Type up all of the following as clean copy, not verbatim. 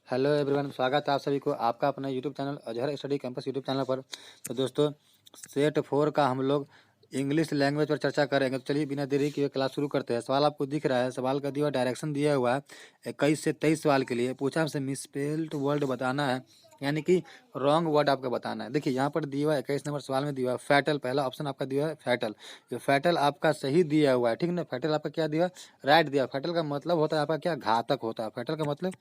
Hello everyone, स्वागत है आप सभी को आपका अपना YouTube channel Azhar study campus YouTube channel पर। तो दोस्तों, सेट 4 का हम लोग इंग्लिश लैंग्वेज पर चर्चा करेंगे। तो चलिए बिना देरी किए क्लास शुरू करते हैं। सवाल आपको दिख रहा है, सवाल का दिया डायरेक्शन दिया हुआ है 21 से 23 सवाल के लिए। पूछा हमसे मिसस्पेल्ड वर्ड बताना है, यानी कि रॉन्ग वर्ड आपको बताना है। देखिए यहाँ पर दिया हुआ है 21 नंबर सवाल में दिया हुआ है फैटल, पहला ऑप्शन आपका दिया है फैटल। ये फैटल आपका सही दिया हुआ है, ठीक ना। फैटल आपका क्या दिया, राइट दिया। फैटल का मतलब होता है आपका क्या, घातक होता है। फैटल का मतलब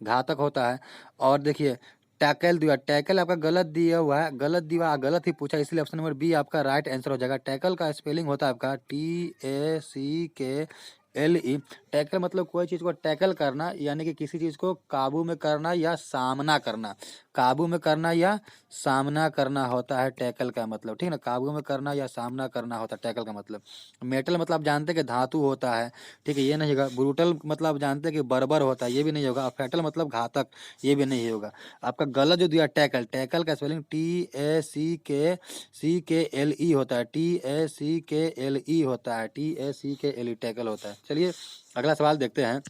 घातक होता है। और देखिए टैकल दिया, टैकल आपका गलत दिया हुआ है, गलत दिया, गलत ही पूछा, इसलिए ऑप्शन नंबर बी आपका राइट आंसर हो जाएगा। टैकल का स्पेलिंग होता है आपका TACKLE। टैकल मतलब कोई चीज़ को टैकल करना, यानी कि किसी चीज़ को काबू में करना या सामना करना। काबू में करना या सामना करना होता है टैकल का मतलब, ठीक ना। काबू में करना या सामना करना होता है टैकल का मतलब। मेटल मतलब आप जानते हैं कि धातु होता है, ठीक है, ये नहीं होगा। ब्रूटल मतलब आप जानते हैं कि बर्बर होता है, ये भी नहीं होगा। फैटल मतलब घातक, ये भी नहीं होगा। आपका गलत जो दिया टैकल, टैकल का स्पेलिंग TACKLE होता है, TACKLE होता है, TACKLE टैकल होता है। चलिए अगला सवाल देखते हैं,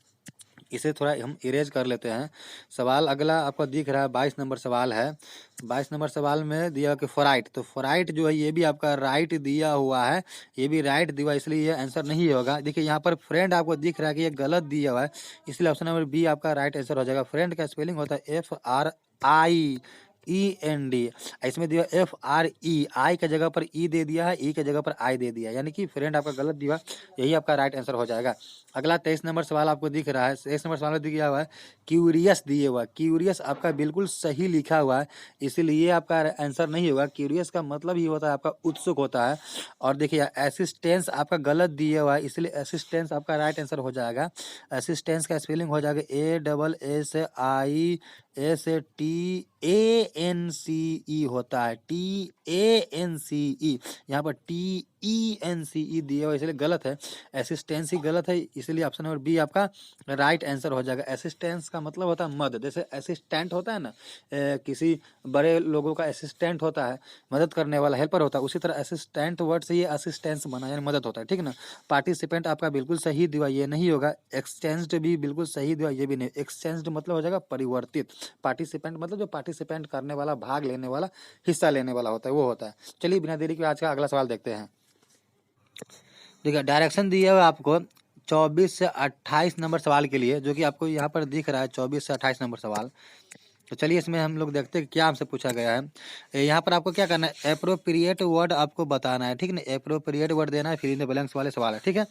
इसे थोड़ा हम इरेज कर लेते हैं। सवाल अगला आपको दिख रहा है 22 नंबर सवाल है। 22 नंबर सवाल में दिया कि फ्राइट, तो फ्राइट जो है ये भी आपका राइट दिया हुआ है, ये भी राइट दिया, इसलिए ये आंसर नहीं होगा। देखिए यहाँ पर फ्रेंड आपको दिख रहा है कि ये गलत दिया हुआ है, इसलिए ऑप्शन नंबर बी आपका राइट आंसर हो जाएगा। फ्रेंड का स्पेलिंग होता है FRIEND, इसमें दिया FRE, आई के जगह पर ई दे दिया है, ई के जगह पर आई दे दिया, यानी कि फ्रेंड आपका गलत दिया, यही आपका राइट आंसर हो जाएगा। अगला 23 नंबर सवाल आपको दिख रहा है। 23 नंबर सवाल में दिया हुआ है क्यूरियस दिए हुआ है। क्यूरियस आपका बिल्कुल सही लिखा हुआ है, इसीलिए आपका आंसर नहीं होगा। क्यूरियस का मतलब ही होता है आपका उत्सुक होता है। और देखिए असिस्टेंस आपका गलत दिया हुआ है, इसलिए असिस्टेंस आपका राइट आंसर हो जाएगा। असिस्टेंस का स्पेलिंग हो जाएगा ASSIANCE होता है, TANCE। यहाँ पर TENCE दिया हुआ, इसलिए गलत है। असिस्टेंस ही गलत है, इसलिए ऑप्शन नंबर बी आपका राइट आंसर हो जाएगा। असिस्टेंस का मतलब होता है मदद, जैसे असिस्टेंट होता है ना, किसी बड़े लोगों का असिस्टेंट होता है, मदद करने वाला, हेल्पर होता है, उसी तरह असिस्टेंट वर्ड से ये असिस्टेंस बना, यानी मदद होता है, ठीक ना। पार्टिसिपेंट आपका बिल्कुल सही दिया, ये नहीं होगा। एक्सचेंज्ड भी बिल्कुल सही दिया, ये भी नहीं। एक्सचेंज्ड मतलब हो जाएगा परिवर्तित। पार्टिसिपेंट मतलब जो पार्टिसिपेंट करने वाला, भाग लेने वाला, हिस्सा लेने वाला होता है, वो होता है। चलिए बिना देरी के आज का अगला सवाल देखते हैं। देखिए डायरेक्शन दिया हुआ आपको 24 से 28 नंबर सवाल के लिए, जो कि आपको यहाँ पर दिख रहा है 24 से 28 नंबर सवाल। तो चलिए इसमें हम लोग देखते हैं क्या हमसे पूछा गया है। यहाँ पर आपको क्या करना है, एप्रोप्रिएट वर्ड आपको बताना है, ठीक है ना। एप्रोप्रिएट वर्ड देना है, फिल इन द ब्लैंक्स वाले सवाल है, ठीक है।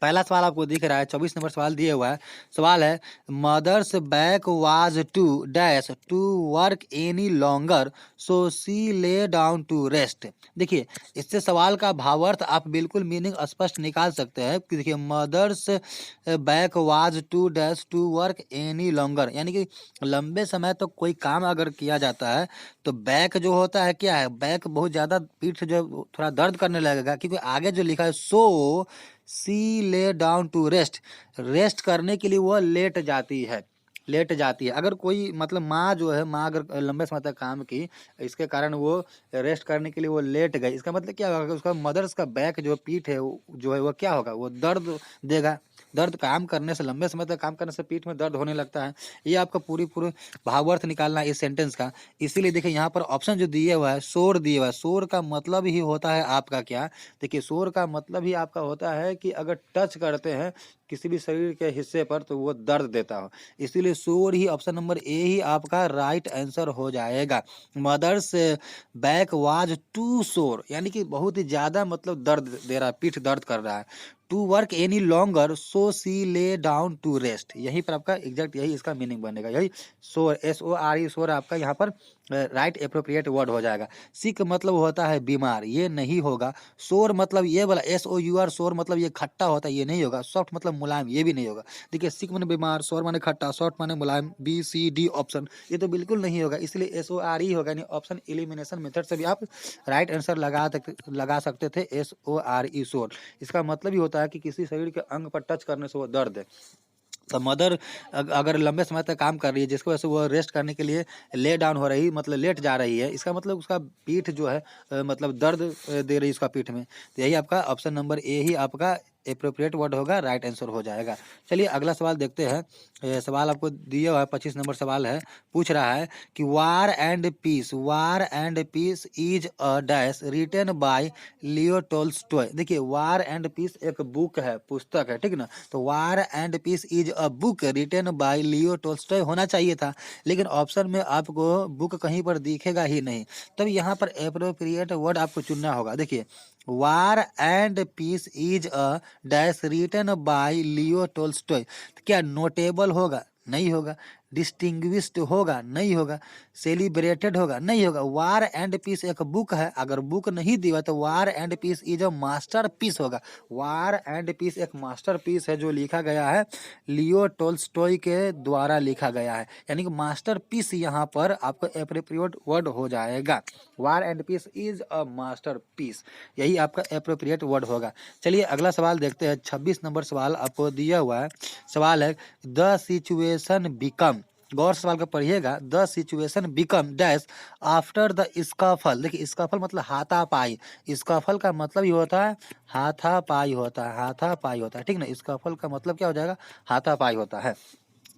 पहला सवाल आपको दिख रहा है 24 नंबर सवाल दिया हुआ है। सवाल है mother's back was too dash to work any longer so she lay down to rest. देखिए इससे सवाल का भावार्थ आप बिल्कुल मीनिंग स्पष्ट निकाल सकते हैं कि देखिए mother's back was too dash to work any longer, यानी कि लंबे समय तक तो कोई काम अगर किया जाता है तो बैक जो होता है क्या है, बैक बहुत ज़्यादा पीठ जो थोड़ा दर्द करने लगेगा, क्योंकि आगे जो लिखा है सो she lay down to rest, rest करने के लिए वो लेट जाती है, लेट जाती है। अगर कोई मतलब माँ जो है, माँ अगर लंबे समय तक काम की, इसके कारण वो रेस्ट करने के लिए वो लेट गई, इसका मतलब क्या होगा कि उसका मदर्स का बैक जो पीठ है जो है वो क्या होगा, वो दर्द देगा। दर्द काम करने से, लंबे समय तक काम करने से पीठ में दर्द होने लगता है। ये आपका पूरी भावार्थ निकालना है इस सेंटेंस का। इसीलिए देखिए यहाँ पर ऑप्शन जो दिए हुआ है शोर दिए हुआ है, शोर का मतलब ही होता है आपका क्या, देखिए शोर का मतलब ही आपका होता है कि अगर टच करते हैं किसी भी शरीर के हिस्से पर तो वो दर्द देता हो, इसीलिए शोर ही ऑप्शन नंबर ए ही आपका राइट आंसर हो जाएगा। मदर्स बैक वाज टू शोर, यानी कि बहुत ही ज्यादा मतलब दर्द दे रहा है, पीठ दर्द कर रहा है। To work any longer so she lay down to rest, यहीं पर आपका एग्जैक्ट यही इसका मीनिंग बनेगा, यही शोर, SORE शोर आपका यहाँ पर राइट एप्रोप्रिएट वर्ड हो जाएगा। सिक मतलब होता है बीमार, ये नहीं होगा। शोर मतलब ये वाला SOUR शोर मतलब ये खट्टा होता है, ये नहीं होगा। सॉफ्ट मतलब मुलायम, ये भी नहीं होगा। देखिए सिक माने बीमार, शोर माने खट्टा, सॉफ्ट माने मुलायम, BCD ऑप्शन ये तो बिल्कुल नहीं होगा, इसलिए SORE होगा। यानी ऑप्शन एलिमिनेशन मेथड से भी आप राइट आंसर लगा सकते थे, SORE शोर। इसका मतलब ही होता है कि किसी शरीर के अंग पर टच करने से वो दर्द है। तो मदर अगर लंबे समय तक काम कर रही है जिसकी वजह से वो रेस्ट करने के लिए ले डाउन हो रही, मतलब लेट जा रही है, इसका मतलब उसका पीठ जो है मतलब दर्द दे रही है उसका पीठ में, तो यही आपका ऑप्शन नंबर ए ही आपका एप्रोप्रिएट वर्ड होगा, राइट आंसर हो जाएगा। चलिए अगला सवाल देखते हैं। सवाल आपको दिया हुआ है, 25 नंबर सवाल है। पूछ रहा है कि War and Peace is a dash written by Leo Tolstoy. देखिए वार एंड पीस एक बुक है, पुस्तक है, ठीक ना। तो War and Peace is a book written by Leo Tolstoy होना चाहिए था, लेकिन ऑप्शन में आपको बुक कहीं पर दिखेगा ही नहीं। तब यहाँ पर एप्रोप्रिएट वर्ड आपको चुनना होगा। देखिए War and Peace is a dash written by Leo Tolstoy. क्या नोटेबल होगा? नहीं होगा। डिस्टिंग्विश्ड होगा? नहीं होगा। सेलिब्रेटेड होगा? नहीं होगा। वार एंड पीस एक बुक है, अगर बुक नहीं दिया तो War and Peace is a master piece होगा। वार एंड पीस एक मास्टर पीस है जो लिखा गया है लियो टोल्स्टॉय के द्वारा लिखा गया है, यानी कि मास्टर पीस यहाँ पर आपको एप्रोप्रिएट वर्ड हो जाएगा। War and Peace is a master piece, यही आपका एप्रोप्रिएट वर्ड होगा। चलिए अगला सवाल देखते हैं। 26 नंबर सवाल आपको दिया हुआ है। सवाल है द सिचुएशन बिकम, गौर से सवाल को पढ़िएगा। The situation become dash after the scuffle. देखिए स्कफल मतलब हाथापाई, स्कफल का मतलब ही होता है हाथापाई होता है, हाथापाई होता है, ठीक ना। स्कफल का मतलब क्या हो जाएगा? हाथापाई होता है।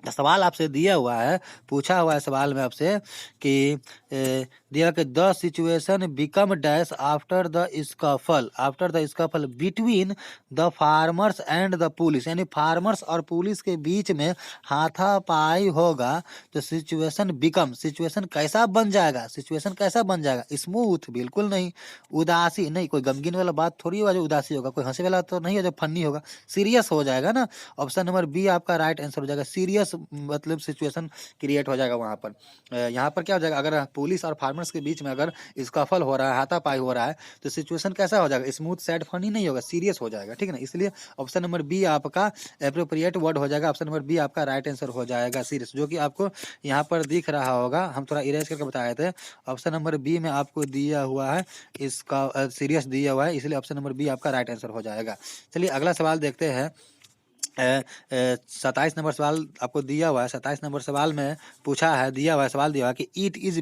सवाल आपसे दिया हुआ है, पूछा हुआ है सवाल में आपसे कि दिया कि the situation become dash after the scuffle between the farmers and the police, यानी फार्मर्स और पुलिस के बीच में हाथापाई होगा तो सिचुएशन कैसा बन जाएगा? सिचुएशन कैसा बन जाएगा? स्मूथ? बिल्कुल नहीं। उदासी? नहीं। कोई गमगीन वाला बात थोड़ी होगा जो उदासी होगा, कोई हंसी वाला तो नहीं हो जो फनी होगा, सीरियस हो जाएगा ना। ऑप्शन नंबर बी आपका राइट आंसर हो जाएगा। सीरियस मतलब सिचुएशन क्रिएट हो जाएगा वहां पर। यहाँ पर क्या हो जाएगा? अगर पुलिस और फार्मर्स के बीच में अगर स्कफल हो रहा है, हाथापाई हो रहा है, तो सिचुएशन कैसा हो जाएगा? स्मूथ, सैड, फनी नहीं होगा, सीरियस हो जाएगा, ठीक है ना। इसलिए ऑप्शन नंबर बी आपका एप्रोप्रिएट वर्ड हो जाएगा। ऑप्शन नंबर बी आपका राइट आंसर हो जाएगा, सीरियस, जो कि आपको यहाँ पर दिख रहा होगा। हम थोड़ा इरेज करके बताए थे। ऑप्शन नंबर बी में आपको दिया हुआ है इसका सीरियस दिया हुआ है, इसलिए ऑप्शन नंबर बी आपका राइट आंसर हो जाएगा। चलिए अगला सवाल देखते हैं। 27 नंबर सवाल आपको दिया हुआ है। 27 नंबर सवाल में पूछा है, दिया हुआ है, सवाल दिया हुआ है कि it is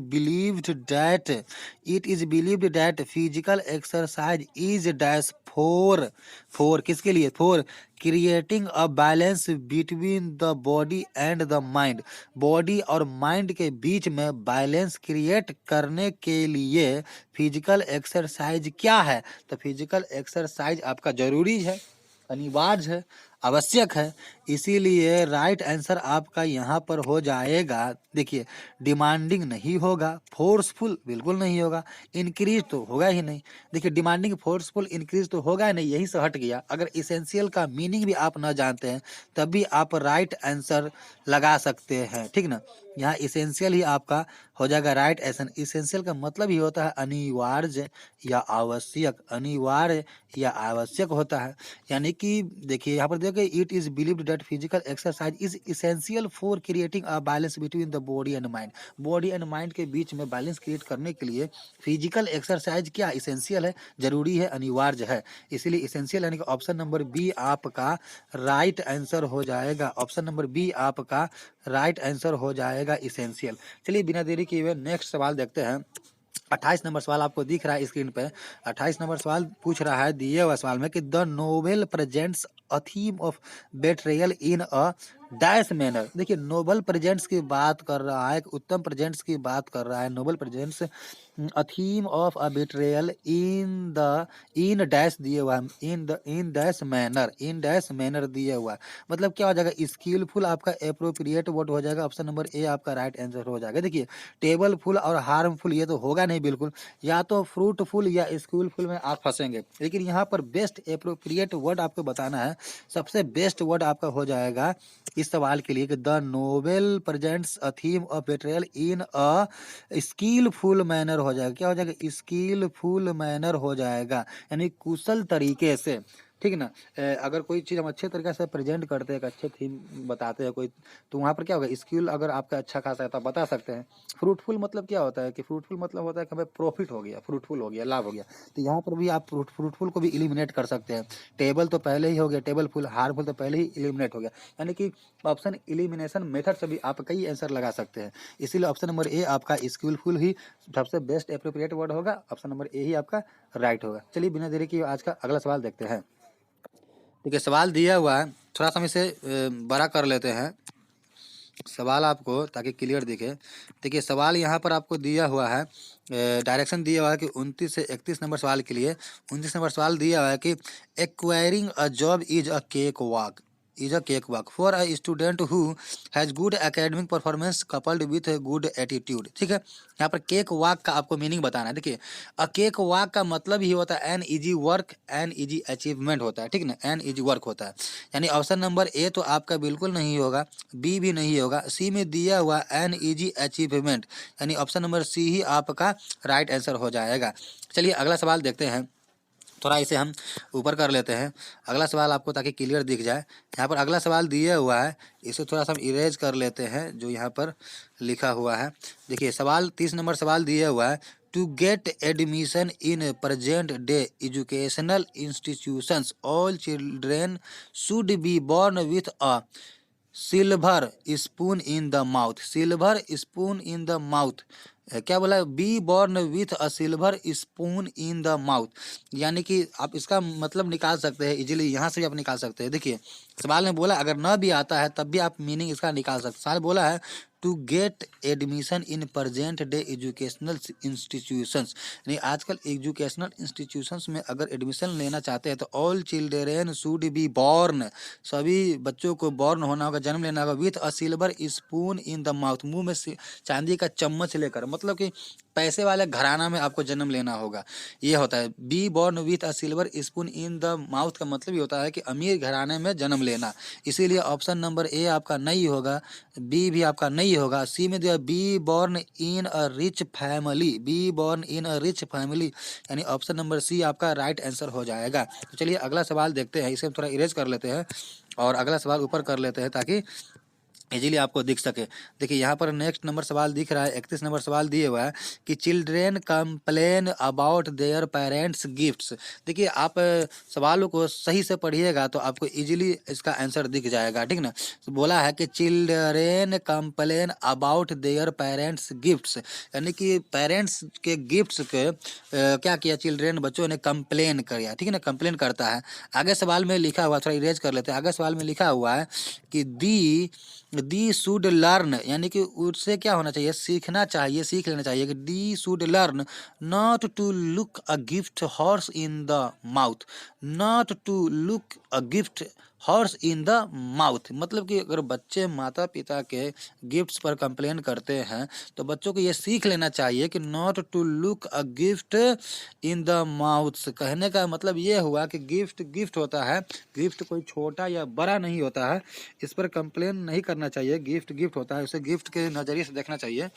believed that physical exercise is dash for किसके लिए? For creating a balance between the body and the mind. Body और माइंड के बीच में बैलेंस क्रिएट करने के लिए फिजिकल एक्सरसाइज क्या है? तो फिजिकल एक्सरसाइज आपका जरूरी है, अनिवार्य है, आवश्यक है। इसीलिए राइट आंसर आपका यहाँ पर हो जाएगा। देखिए डिमांडिंग नहीं होगा, फोर्सफुल बिल्कुल नहीं होगा, इंक्रीज तो होगा ही नहीं। देखिए डिमांडिंग, फोर्सफुल, इंक्रीज तो होगा ही नहीं, यही से हट गया। अगर इसेंशियल का मीनिंग भी आप न जानते हैं तब भी आप राइट आंसर लगा सकते हैं, ठीक ना। यहाँ इसेंशियल ही आपका हो जाएगा राइट आंसर। इसेंशियल का मतलब ही होता है अनिवार्य या आवश्यक, अनिवार्य या आवश्यक होता है। यानी कि देखिए यहाँ पर देखिए it is believed that physical exercise is essential for creating a balance between the body and mind. Body and mind के बीच में बैलेंस क्रिएट करने के लिए फिजिकल एक्सरसाइज क्या इसेंशियल है, जरूरी है, अनिवार्य है। इसीलिए इसेंशियल यानी कि ऑप्शन नंबर बी आपका राइट आंसर हो जाएगा। ऑप्शन नंबर बी आपका राइट आंसर हो जाएगा, इसेंशियल। चलिए बिना देरी किए हुए नेक्स्ट सवाल देखते हैं। 28 नंबर सवाल आपको दिख रहा है स्क्रीन पे। 28 नंबर सवाल पूछ रहा है दिए हुए सवाल में कि the novel presents a theme of betrayal in a dash manner. देखिए नोबल प्रेजेंट्स की बात कर रहा है, उत्तम प्रेजेंट्स की बात कर रहा है। Novel presents a theme of a betrayal in dash दिए हुआ है, इन डैश मैनर दिया हुआ है। मतलब क्या हो जाएगा? स्किलफुल आपका एप्रोप्रिएट वर्ड हो जाएगा। ऑप्शन नंबर ए आपका राइट आंसर हो जाएगा। देखिए टेबलफुल और हार्मफुल ये तो होगा नहीं बिल्कुल, या तो फ्रूटफुल या स्कूलफुल में आप फंसेंगे। लेकिन यहाँ पर बेस्ट एप्रोप्रिएट वर्ड आपको बताना है। सबसे बेस्ट वर्ड आपका हो जाएगा इस सवाल के लिए कि the novel presents a theme of betrayal in a skilful manner हो जाएगा। क्या हो जाएगा? स्किलफुल मैनर हो जाएगा, यानी कुशल तरीके से, ठीक ना। अगर कोई चीज़ हम अच्छे तरीके से प्रेजेंट करते हैं, एक अच्छे थीम बताते हैं कोई, तो वहाँ पर क्या होगा? स्किल अगर आपका अच्छा खासा है तो आप बता सकते हैं। फ्रूटफुल मतलब क्या होता है कि फ्रूटफुल मतलब होता है कि हमें प्रॉफिट हो गया, फ्रूटफुल हो गया, लाभ हो गया। तो यहाँ पर भी आप फ्रूटफुल को भी इलिमिनेट कर सकते हैं। टेबल तो पहले ही हो गया, टेबल फुल, हार्मफुल तो पहले ही इलिमिनेट हो गया। यानी कि ऑप्शन इलिमिनेशन मेथड से भी आप कई आंसर लगा सकते हैं। इसीलिए ऑप्शन नंबर ए आपका स्किलफुल ही सबसे बेस्ट एप्रोप्रिएट वर्ड होगा। ऑप्शन नंबर ए ही आपका राइट होगा। चलिए बिना देरी किए आज का अगला सवाल देखते हैं। देखिए सवाल दिया हुआ है, थोड़ा सा हम इसे बड़ा कर लेते हैं सवाल आपको, ताकि क्लियर दिखे। देखिए सवाल यहाँ पर आपको दिया हुआ है, डायरेक्शन दिया हुआ है कि 29 से 31 नंबर सवाल के लिए 29 नंबर सवाल दिया हुआ है कि acquiring a job is a cake walk for a student who has good academic performance coupled with good attitude. ठीक है, यहाँ पर केक वॉक का आपको मीनिंग बताना है। देखिए अ केक वॉक का मतलब ही होता है an easy work, an easy achievement होता है, ठीक ना, एन इजी वर्क होता है। यानी ऑप्शन नंबर ए तो आपका बिल्कुल नहीं होगा, बी भी नहीं होगा, सी में दिया हुआ एन इजी अचीवमेंट, यानी ऑप्शन नंबर सी ही आपका राइट आंसर हो जाएगा। चलिए अगला सवाल देखते हैं, थोड़ा इसे हम ऊपर कर लेते हैं अगला सवाल आपको, ताकि क्लियर दिख जाए। यहाँ पर अगला सवाल दिया हुआ है, इसे थोड़ा सा हम इरेज कर लेते हैं जो यहाँ पर लिखा हुआ है। देखिए सवाल 30 नंबर सवाल दिया हुआ है, to get admission in present day educational institutions all children should be born with a silver spoon in the mouth, silver spoon in the mouth, क्या बोला, be born with a silver spoon in the mouth. यानी कि आप इसका मतलब निकाल सकते हैं इजीली, यहाँ से भी आप निकाल सकते हैं। देखिए सवाल में बोला अगर न भी आता है तब भी आप मीनिंग इसका निकाल सकते हैं। सवाल बोला है to get admission in present day educational institutions, यानी आजकल एजुकेशनल इंस्टीट्यूशंस में अगर एडमिशन लेना चाहते हैं तो all children should be born, सभी बच्चों को बॉर्न होना होगा, जन्म लेना होगा, with a silver spoon in the mouth, मुंह में चांदी का चम्मच लेकर, मतलब कि पैसे वाले घराना में आपको जन्म लेना होगा, ये होता है। B born with a silver spoon in the mouth का मतलब ये होता है कि अमीर घराने में जन्म लेना, इसीलिए ऑप्शन नंबर ए आपका नहीं होगा, बी भी आपका नहीं होगा। सी में दिया be born in a rich family, be born in a rich family, यानी ऑप्शन नंबर सी आपका राइट आंसर हो जाएगा। तो चलिए अगला सवाल देखते हैं, इसे हम थोड़ा इरेज कर लेते हैं और अगला सवाल ऊपर कर लेते हैं ताकि इजीली आपको दिख सके। देखिए यहाँ पर नेक्स्ट नंबर सवाल दिख रहा है, 31 नंबर सवाल दिए हुआ है कि children complain about their parents gifts. देखिए आप सवालों को सही से पढ़िएगा तो आपको इजीली इसका आंसर दिख जाएगा, ठीक ना। तो बोला है कि children complain about their parents gifts, यानी कि पेरेंट्स के गिफ्ट्स के क्या किया, चिल्ड्रेन बच्चों ने कंप्लेन किया, ठीक है ना, कंप्लेन करता है। आगे सवाल में लिखा हुआ, थोड़ा इरेज कर लेते हैं, आगे सवाल में लिखा हुआ है कि दी शुड लर्न, यानी कि उससे क्या होना चाहिए, सीखना चाहिए, सीख लेना चाहिए कि they should learn not to look a gift horse in the mouth, not to look a gift horse in the mouth, मतलब कि अगर बच्चे माता पिता के गिफ्ट्स पर कंप्लेन करते हैं तो बच्चों को ये सीख लेना चाहिए कि not to look a gift in the mouth. कहने का मतलब ये हुआ कि गिफ्ट गिफ्ट होता है, गिफ्ट कोई छोटा या बड़ा नहीं होता है, इस पर कंप्लेन नहीं करना चाहिए। गिफ्ट गिफ्ट होता है, उसे गिफ्ट के नज़रिए से देखना चाहिए,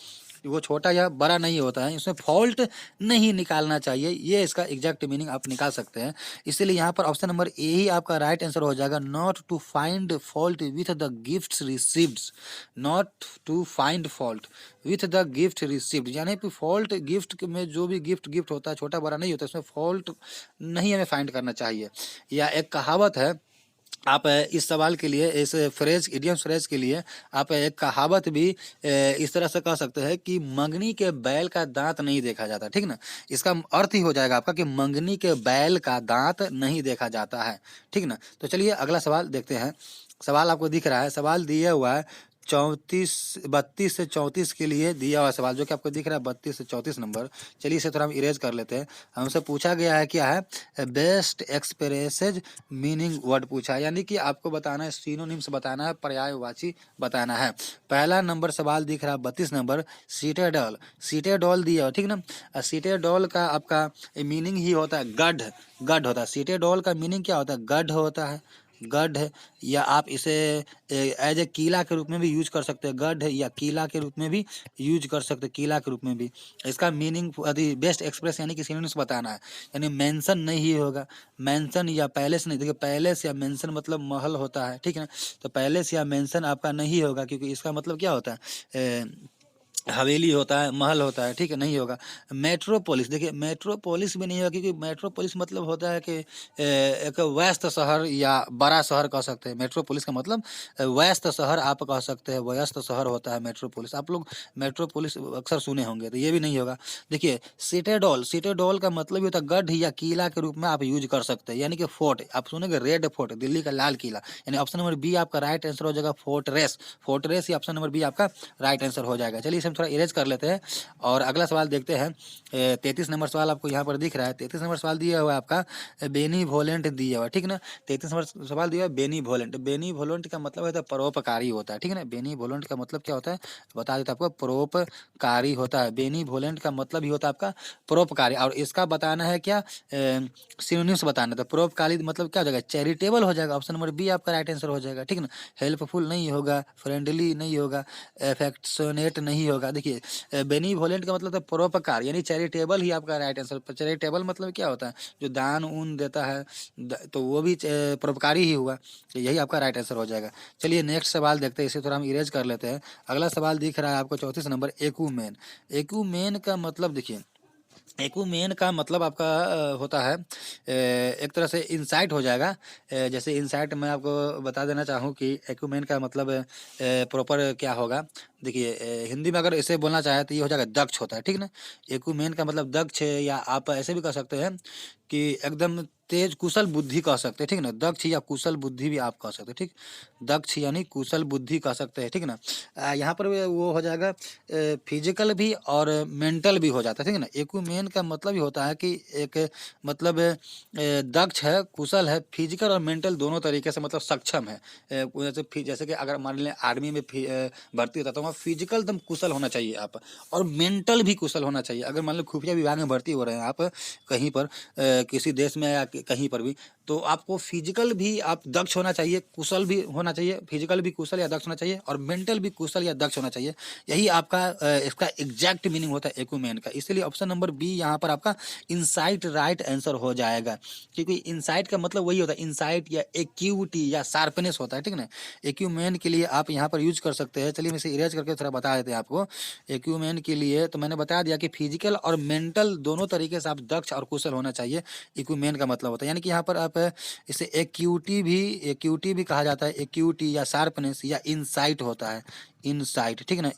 वो छोटा या बड़ा नहीं होता है, इसमें फॉल्ट नहीं निकालना चाहिए, ये इसका एग्जैक्ट मीनिंग आप निकाल सकते हैं। इसीलिए यहाँ पर ऑप्शन नंबर ए ही आपका राइट आंसर हो जाएगा, not to find fault with the gifts received, not to find fault with the gift received, यानी कि फॉल्ट गिफ्ट में जो भी गिफ्ट गिफ्ट होता है छोटा बड़ा नहीं होता, इसमें फॉल्ट नहीं हमें फाइंड करना चाहिए। या एक कहावत है, आप इस सवाल के लिए, इस फ्रेज इडियम फ्रेज के लिए आप एक कहावत भी इस तरह से कह सकते हैं कि मंगनी के बैल का दांत नहीं देखा जाता, ठीक ना। इसका अर्थ ही हो जाएगा आपका कि मंगनी के बैल का दांत नहीं देखा जाता है, ठीक ना। तो चलिए अगला सवाल देखते हैं। सवाल आपको दिख रहा है, सवाल दिया हुआ है 32 से 34 के लिए दिया हुआ सवाल, जो कि आपको दिख रहा है 32 से 34 नंबर। चलिए इसे थोड़ा हम इरेज कर लेते हैं। हमसे पूछा गया है क्या है, बेस्ट एक्सप्रेसेज मीनिंग वर्ड पूछा है, यानी कि आपको बताना है, सिनोनिम्स बताना है, पर्यायवाची बताना है। पहला नंबर सवाल दिख रहा है 32 नंबर, सीटेडॉल, सीटेडॉल दिया, ठीक ना। सीटेडॉल का आपका मीनिंग ही होता है गढ़, गढ़ होता है। सीटेडॉल का मीनिंग क्या होता है, गढ़ होता है, गढ़, या आप इसे एज ए किला के रूप में भी यूज कर सकते हैं, गढ़ या किला के रूप में भी यूज कर सकते हैं, किला के रूप में भी। इसका मीनिंग यदि बेस्ट एक्सप्रेस यानी कि सिनोनिम्स बताना है, यानी मेंशन नहीं होगा, मेंशन या पैलेस नहीं। देखिए पैलेस या मेंशन मतलब महल होता है, ठीक है ना, तो पैलेस या मेंशन आपका नहीं होगा, क्योंकि इसका मतलब क्या होता है, हवेली होता है, महल होता है, ठीक है, नहीं होगा। मेट्रोपोलिस, देखिए मेट्रोपोलिस भी नहीं होगा, क्योंकि मेट्रोपोलिस मतलब होता है कि एक व्यस्त शहर या बड़ा शहर कह सकते हैं। मेट्रोपोलिस का मतलब व्यस्त शहर आप कह सकते हैं, व्यस्त शहर होता है मेट्रोपोलिस। आप लोग मेट्रोपोलिस अक्सर सुने होंगे, तो ये भी नहीं होगा। देखिए सिटाडोल, सिटाडोल का मतलब ये होता है गढ़ या किला के रूप में आप यूज कर सकते हैं, यानी कि फोर्ट आप सुनेंगे, रेड फोर्ट, दिल्ली का लाल किला, यानी ऑप्शन नंबर बी आपका राइट आंसर हो जाएगा फोर्ट्रेस। फोर्ट्रेस ही ऑप्शन नंबर बी आपका राइट आंसर हो जाएगा। चलिए इसे हम थोड़ा इरेज कर लेते हैं और अगला सवाल देखते हैं। 33 नंबर सवाल आपको यहाँ पर दिख रहा है। 33 नंबर सवाल दिया हुआ है आपका बेनीवोलेंट दिया हुआ है, ठीक ना। 33 नंबर सवाल दिया है बेनीवोलेंट। बेनीवोलेंट का मतलब होता है परोपकारी होता है, ठीक है ना। बेनीवोलेंट का मतलब क्या होता है बता देता आपको, परोपकारी होता है। बेनीवोलेंट का मतलब ही होता है आपका परोपकारी, और इसका बताना है क्या, सिनोनिम्स बताना। तो परोपकारी मतलब क्या हो जाएगा, चैरिटेबल हो जाएगा। ऑप्शन नंबर बी आपका राइट आंसर हो जाएगा, ठीक ना। हेल्पफुल नहीं होगा, फ्रेंडली नहीं होगा, एफेक्शनेट नहीं होगा। देखिए बेनीवोलेंट का मतलब है परोपकार, यानी चैरिटेबल ही आपका राइट आंसर। चैरिटेबल मतलब क्या होता है, जो दान ऊन देता है, तो वो भी परोपकारी ही हुआ। तो यही आपका राइट आंसर हो जाएगा। चलिए नेक्स्ट सवाल देखते हैं, इसे थोड़ा हम इरेज कर लेते हैं। अगला सवाल दिख रहा है आपको 34 नंबर, एकूमेन। एकूमेन का मतलब देखिए, एक्यूमेन का मतलब आपका होता है एक तरह से इंसाइट हो जाएगा। जैसे इंसाइट मैं आपको बता देना चाहूँ कि एक्यूमेन का मतलब प्रॉपर क्या होगा। देखिए हिंदी में अगर इसे बोलना चाहे तो ये हो जाएगा दक्ष होता है, ठीक ना। एक्यूमेन का मतलब दक्ष है, या आप ऐसे भी कह सकते हैं कि एकदम तेज कुशल बुद्धि कह सकते हैं, ठीक ना। दक्ष या कुशल बुद्धि भी आप कह सकते हैं, ठीक। दक्ष यानी कुशल बुद्धि कह सकते हैं, ठीक ना। यहाँ पर वो हो जाएगा फिजिकल भी और मेंटल भी हो जाता है, ठीक है ना। एक्यूमेन का मतलब ही होता है कि एक मतलब दक्ष है, कुशल है, फिजिकल और मेंटल दोनों तरीके से मतलब सक्षम है। जैसे कि अगर मान लें आर्मी में भर्ती होता है तो वहाँ फिजिकल एकदम कुशल होना चाहिए आप, और मेंटल भी कुशल होना चाहिए। अगर मान लो खुफिया विभाग में भर्ती हो रहे हैं आप कहीं पर, किसी देश में या कहीं पर भी, तो आपको फिजिकल भी आप दक्ष होना चाहिए, कुशल भी होना चाहिए, फिजिकल भी कुशल या दक्ष होना चाहिए, और मेंटल भी कुशल या दक्ष होना चाहिए। यही आपका इसका एग्जैक्ट मीनिंग होता है एक्यूमेन का। इसलिए ऑप्शन नंबर बी यहाँ पर आपका इंसाइट राइट आंसर हो जाएगा, क्योंकि इंसाइट का मतलब वही होता है, इंसाइट या एक्यूटी या शार्पनेस होता है, ठीक ना। एक्यूमेन के लिए आप यहाँ पर यूज कर सकते हैं। चलिए मैं इसे इरेज करके थोड़ा बता देते हैं आपको। एक्यूमेन के लिए तो मैंने बता दिया कि फिजिकल और मेंटल दोनों तरीके से आप दक्ष और कुशल होना चाहिए, एक्यूमेन का मतलब होता है। यानी कि यहाँ पर आप इसे एक्यूटी भी कहा जाता है, एक्यूटी या शार्पनेस या इनसाइट होता है, इनसाइट, ठीक है ना।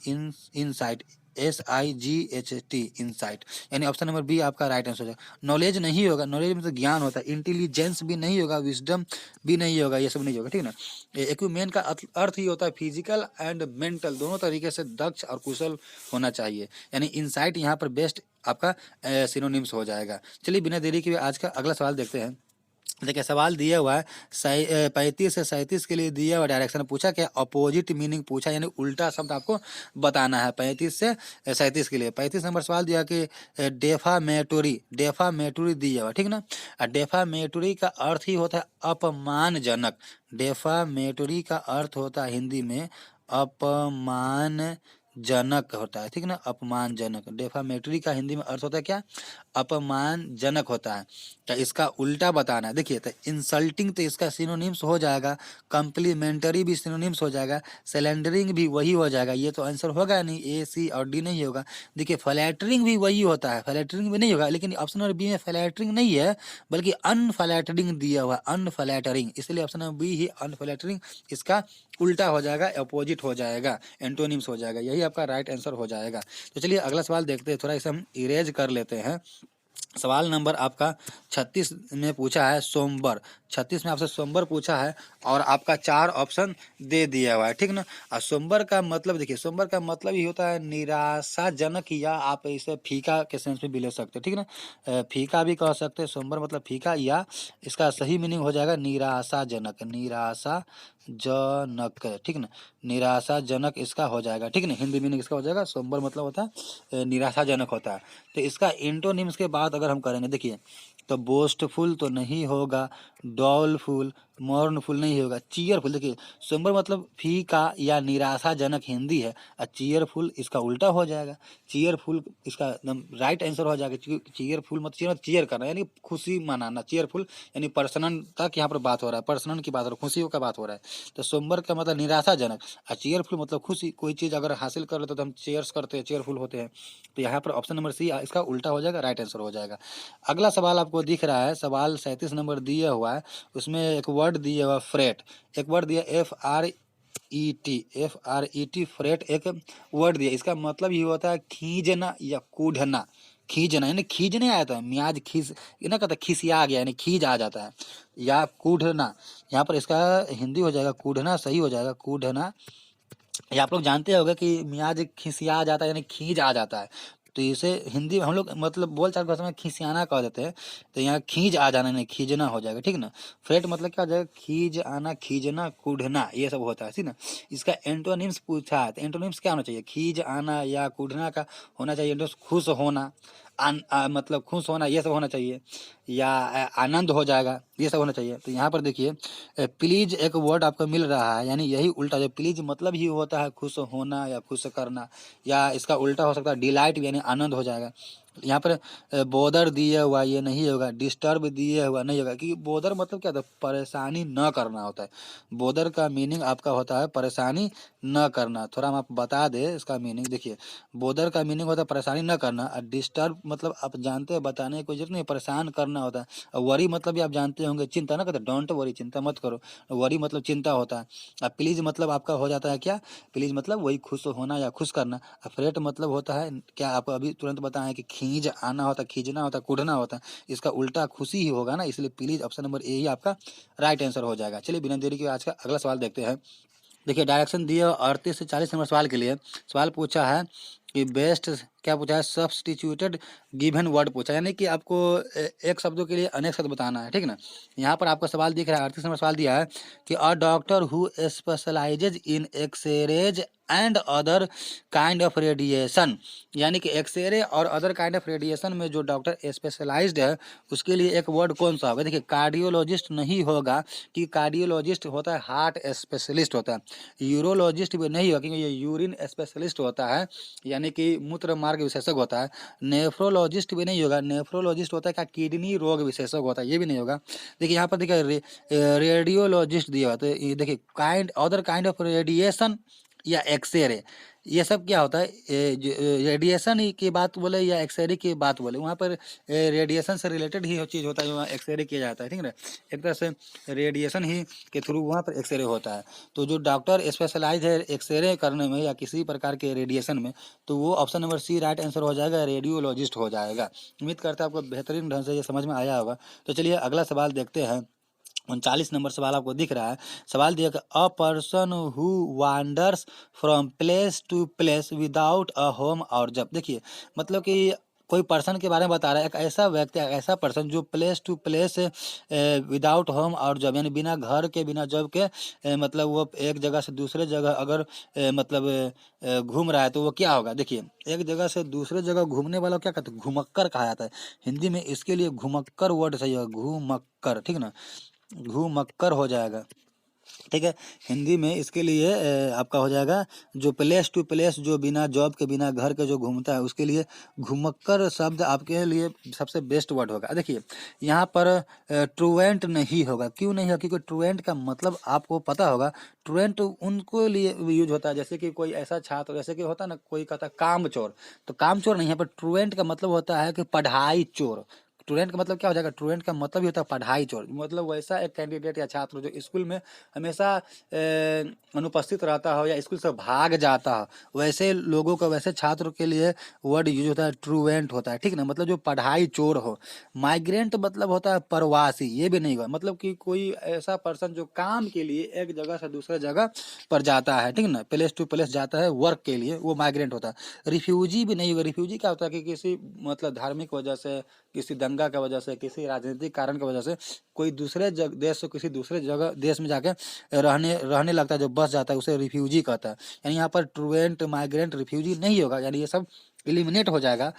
इनसाइट, SIGHT, इनसाइट, यानी ऑप्शन नंबर बी आपका राइट आंसर हो जाएगा। नॉलेज नहीं होगा, नॉलेज मतलब ज्ञान होता है। इंटेलिजेंस भी नहीं होगा, विजडम भी नहीं होगा, ये सब नहीं होगा, ठीक है ना। एक्यूमेन का अर्थ ही होता है फिजिकल एंड मेंटल दोनों तरीके से दक्ष और कुशल होना चाहिए, यानी इनसाइट यहाँ पर बेस्ट आपका सिनोनिम्स हो जाएगा। चलिए बिना देरी के आज का अगला सवाल देखते हैं। देखिए सवाल दिया हुआ है 35 से 37 के लिए दिया हुआ डायरेक्शन पूछा, क्या अपोजिट मीनिंग पूछा, यानी उल्टा शब्द आपको बताना है 35 से 37 के लिए। 35 नंबर सवाल दिया कि डेफामेटोरी, डेफामेटोरी दिया हुआ, ठीक ना। डेफामेटोरी का अर्थ ही होता है अपमानजनक। डेफामेटोरी का अर्थ होता है हिंदी में अपमान जनक होता है, ठीक ना, अपमानजनक। डेफामेटरी का हिंदी में अर्थ होता है क्या, अपमानजनक होता है। क्या इसका उल्टा बताना है। देखिए तो इंसल्टिंग तो इसका सिनोनिम्स हो जाएगा, कम्प्लीमेंटरी भी सिनोनिम्स हो जाएगा, सिलेंडरिंग भी वही हो जाएगा। ये तो आंसर होगा नहीं, ए सी और डी नहीं होगा। देखिए फ्लैटरिंग भी वही होता है, फ्लैटरिंग भी नहीं होगा, लेकिन ऑप्शन नंबर बी में फ्लैटरिंग नहीं है बल्कि अनफ्लैटरिंग दिया हुआ, अनफ्लैटरिंग, इसलिए ऑप्शन नंबर बी ही अनफ्लैटरिंग इसका उल्टा हो जाएगा, अपोजिट हो जाएगा, एंटोनिम्स हो जाएगा, यही आपका राइट आंसर हो जाएगा। तो चलिए अगला सवाल देखते हैं, थोड़ा इसे हम इरेज कर लेते हैं। सवाल नंबर आपका 36 में पूछा है सोमवार, 36 में आपसे सोमवार पूछा है और आपका 4 ऑप्शन दे दिया हुआ है, ठीक ना। और सोमवार का मतलब देखिए, सोमवार का मतलब ही होता है निराशाजनक, या आप इसे फीका के सेंस में भी ले सकते हैं, ठीक ना। फीका भी कह सकते हैं, सोमवार मतलब फीका, या इसका सही मीनिंग हो जाएगा निराशाजनक, निराशाजनक, ठीक ना। निराशाजनक इसका हो जाएगा, ठीक ना। हिंदी मीनिंग इसका हो जाएगा, सोमवार मतलब होता है निराशाजनक होता है। तो इसका एंटोनिम्स के बाद अगर हम करेंगे, देखिए तो बोस्टफुल तो नहीं होगा, डॉलफुल, मोurnफुल नहीं होगा, चीयरफुल। देखिए सोमवार मतलब फीका या निराशाजनक हिंदी है, और चीयरफुल इसका उल्टा हो जाएगा। चीयरफुल इसका एकदम राइट आंसर हो जाएगा। चीयरफुल मतलब चीयर करना यानी खुशी मनाना, चीयरफुल यानी प्रसन्न की यहाँ पर बात हो रहा है, प्रसन्न की बात हो रहा है, खुशियों का बात हो रहा है। तो सोमवार का मतलब निराशाजनक, और चीयरफुल मतलब खुशी, कोई चीज़ अगर हासिल कर लेते तो हम चेयर्स करते हैं, चेयरफुल होते हैं। तो यहाँ पर ऑप्शन नंबर सी इसका उल्टा हो जाएगा, राइट आंसर हो जाएगा। अगला सवाल आपको दिख रहा है, सवाल 37 नंबर दिया हुआ है, उसमें एक वर्ड दिया हुआ फ्रेट, एक वर्ड दिया FRET, फ्रेट एक वर्ड दिया, इसका मतलब ये होता है खींचना या कूदना। खींचना यानी खींचने आया था, मियाज खींच ये ना कहता खिसिया गया यानी खींच आ जाता है, या कूदना, यहाँ पर इसका हिंदी हो जाएगा कूदना, सही हो जाएगा कूदना। ये आप लोग जानते होंगे कि मियाज खिसिया जाता है यानी खींच आ जाता है, तो इसे हिंदी में हम लोग मतलब बोल चाल भाषा में खिसियाना कह देते हैं, तो यहाँ खींच आ जाना नहीं खींचना हो जाएगा, ठीक ना। फ्रेट मतलब क्या हो जाएगा, खींच आना, खींचना, कूदना, ये सब होता है, ठीक ना। इसका एंटोनिम्स पूछा है, तो एंटोनिम्स क्या होना चाहिए, खींच आना या कूदना का होना चाहिए एंटोनिम्स खुश होना, मतलब खुश होना, ये सब होना चाहिए, या आनंद हो जाएगा, ये सब होना चाहिए। तो यहाँ पर देखिए प्लीज एक वर्ड आपको मिल रहा है, यानी यही उल्टा जो प्लीज मतलब ही होता है खुश होना या खुश करना, या इसका उल्टा हो सकता है डिलाइट यानी आनंद हो जाएगा। यहाँ पर बोदर दिया हुआ ये नहीं होगा, डिस्टर्ब दिया हुआ नहीं होगा, क्योंकि बोदर मतलब क्या होता है, परेशानी न करना होता है। बोदर का मीनिंग आपका होता है परेशानी न करना। थोड़ा हम आप बता दें इसका मीनिंग, देखिए बोदर का मीनिंग होता है परेशानी न करना, और डिस्टर्ब मतलब आप जानते हैं, बताने की कोई जरूरत नहीं, परेशान करना होता है। और वरी मतलब भी आप जानते होंगे, चिंता ना करते, डोंट वरी, चिंता मत करो, वरी मतलब चिंता होता है। अब प्लीज मतलब आपका हो जाता है क्या, प्लीज मतलब वही खुश होना या खुश करना। अफ्रेट मतलब होता है क्या, आपको अभी तुरंत बताएं कि खींच आना होता है, खींचना होता है, कूदना होता है, इसका उल्टा खुशी ही होगा ना, इसलिए प्लीज ऑप्शन नंबर ए ही आपका राइट आंसर हो जाएगा। चलिए बिना देरी के आज का अगला सवाल देखते हैं। देखिए डायरेक्शन दिए 38 से 40 नंबर सवाल के लिए, सवाल पूछा है कि बेस्ट, क्या पूछा है, सब्स्टिट्यूटेड गिवन वर्ड पूछा, यानी कि आपको एक शब्दों के लिए अनेक शब्द बताना है, ठीक ना। यहाँ पर आपका सवाल दिख रहा है, 38 नंबर सवाल दिया है कि a doctor who specializes in x-rays and other kind of radiation, यानी कि एक्सरे और अदर काइंड ऑफ रेडिएशन में जो डॉक्टर स्पेशलाइज्ड है उसके लिए एक वर्ड कौन सा होगा। देखिए कार्डियोलॉजिस्ट नहीं होगा, कि कार्डियोलॉजिस्ट होता है हार्ट स्पेशलिस्ट होता है। यूरोलॉजिस्ट भी नहीं होगा, क्योंकि ये यूरिन स्पेशलिस्ट होता है, यानी कि मूत्र मार्ग विशेषज्ञ होता है। नेफ्रोलॉजिस्ट भी नहीं होगा, नेफ्रोलॉजिस्ट होता है क्या, किडनी रोग विशेषज्ञ होता है, ये भी नहीं होगा। देखिए यहाँ पर देखिए रेडियोलॉजिस्ट दिया हुआ, तो ये देखिए kind other kind of radiation या एक्सरे, ये सब क्या होता है, रेडिएशन ही की बात बोले या एक्सरे की बात बोले, वहाँ पर रेडिएशन से रिलेटेड ही चीज़ होता है, वहाँ एक्सरे किया जाता है, ठीक है ना। एक तरह से रेडिएशन ही के थ्रू वहाँ पर एक्सरे होता है। तो जो डॉक्टर स्पेशलाइज है एक्सरे करने में या किसी प्रकार के रेडिएशन में, तो वो option number C right answer हो जाएगा, रेडियोलॉजिस्ट हो जाएगा। उम्मीद करता है आपको बेहतरीन ढंग से ये समझ में आया होगा। तो चलिए अगला सवाल देखते हैं। 39 नंबर सवाल आपको दिख रहा है, सवाल दिया कि a person who wanders from place to place without a home और जॉब। देखिए मतलब कि कोई पर्सन के बारे में बता रहा है, एक ऐसा व्यक्ति, एक ऐसा पर्सन जो place to place without home और जॉब, यानी बिना घर के बिना जॉब के मतलब वो एक जगह से दूसरे जगह अगर मतलब घूम रहा है तो वो क्या होगा। देखिए एक जगह से दूसरे जगह घूमने वाला क्या कहते हैं, घुमक्कर कहा जाता है हिंदी में, इसके लिए घुमक्कर वर्ड सही होगा, घुमक्कर, ठीक ना, घुमक्कर हो जाएगा, ठीक है। हिंदी में इसके लिए आपका हो जाएगा जो प्लेस टू प्लेस, जो बिना जॉब के बिना घर के जो घूमता है उसके लिए घुमक्कर शब्द आपके लिए सबसे बेस्ट वर्ड होगा। देखिए यहाँ पर ट्रूएंट नहीं होगा, क्यों नहीं होगा, क्योंकि ट्रूएंट का मतलब आपको पता होगा, ट्रूएंट उनको लिए यूज होता है जैसे कि कोई ऐसा छात्र, जैसे कि होता है ना कोई कहता है काम चोर, तो काम चोर नहीं है, पर ट्रूएंट का मतलब होता है कि पढ़ाई चोर। स्टूडेंट का मतलब क्या हो जाएगा, स्टूडेंट का मतलब ही होता है पढ़ाई चोर, मतलब वैसा एक कैंडिडेट या छात्र जो स्कूल में हमेशा अनुपस्थित रहता हो या स्कूल से भाग जाता हो, वैसे लोगों का, वैसे छात्र के लिए वर्ड यूज होता है ट्रूवेंट होता है, ठीक ना, मतलब जो पढ़ाई चोर हो। माइग्रेंट मतलब होता है प्रवासी, ये भी नहीं हुआ, मतलब कि कोई ऐसा पर्सन जो काम के लिए एक जगह से दूसरे जगह पर जाता है, ठीक ना, प्लेस टू प्लेस जाता है वर्क के लिए, वो माइग्रेंट होता है। रिफ्यूजी भी नहीं होगा, रिफ्यूजी क्या होता है कि किसी मतलब धार्मिक वजह से, किसी दंगा की वजह से, किसी राजनीतिक कारण की वजह से कोई दूसरे देश से किसी दूसरे जगह देश में जाके रहने रहने लगता है, जो बस जाता है उसे रिफ्यूजी कहता है। यानी यहाँ पर ट्रूएंट, माइग्रेंट, रिफ्यूजी नहीं होगा, यानी ये सब एलिमिनेट हो जाएगा।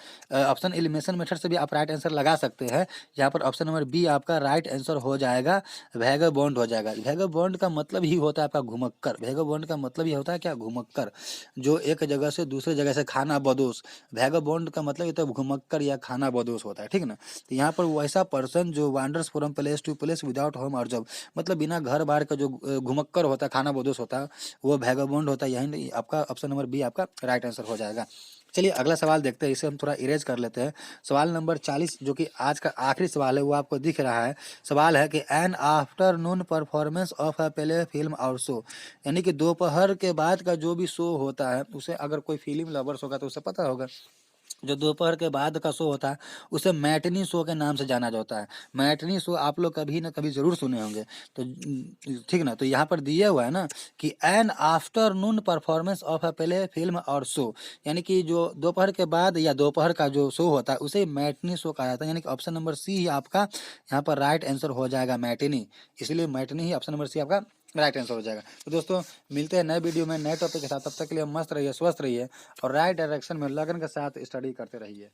ऑप्शन एलिमिनेशन मेथड से भी आप राइट आंसर लगा सकते हैं। यहाँ पर ऑप्शन नंबर बी आपका राइट आंसर हो जाएगा, वैगाबॉन्ड हो जाएगा। वैगाबॉन्ड का मतलब ही होता है आपका घुमक्कर। वैगाबॉन्ड का मतलब ही होता है क्या, घुमक्कर, जो एक जगह से दूसरे जगह से खाना बदोश। वैगाबॉन्ड का मतलब ये तो घुमक्कर या खाना बदोश होता है, ठीक ना। तो यहाँ पर वैसा पर्सन जो wanders from place to place without home और जॉब, मतलब बिना घर बार का जो घुमक्कर होता है, खाना बदोश होता है, वो वैगाबॉन्ड होता है। यही आपका ऑप्शन नंबर बी आपका राइट आंसर हो जाएगा। चलिए अगला सवाल देखते हैं, इसे हम थोड़ा इरेज कर लेते हैं। सवाल नंबर 40 जो कि आज का आखिरी सवाल है, वो आपको दिख रहा है। सवाल है कि an afternoon performance of a play film और शो, यानी कि दोपहर के बाद का जो भी शो होता है उसे, अगर कोई फिल्म लवर्स होगा तो उसे पता होगा, जो दोपहर के बाद का शो होता है उसे मैटनी शो के नाम से जाना जाता है। मैटनी शो आप लोग कभी ना कभी जरूर सुने होंगे, तो ठीक ना। तो यहाँ पर दिया हुआ है ना कि an afternoon performance of a play film और शो, यानी कि जो दोपहर के बाद या दोपहर का जो शो होता है उसे मैटनी शो कहा जाता है। यानी कि ऑप्शन नंबर सी ही आपका यहाँ पर राइट आंसर हो जाएगा, मैटनी। इसलिए मैटनी ही ऑप्शन नंबर सी आपका राइट आंसर हो जाएगा। तो दोस्तों मिलते हैं नए वीडियो में नए टॉपिक के साथ, तब तक के लिए मस्त रहिए, स्वस्थ रहिए और राइट डायरेक्शन में लगन के साथ स्टडी करते रहिए।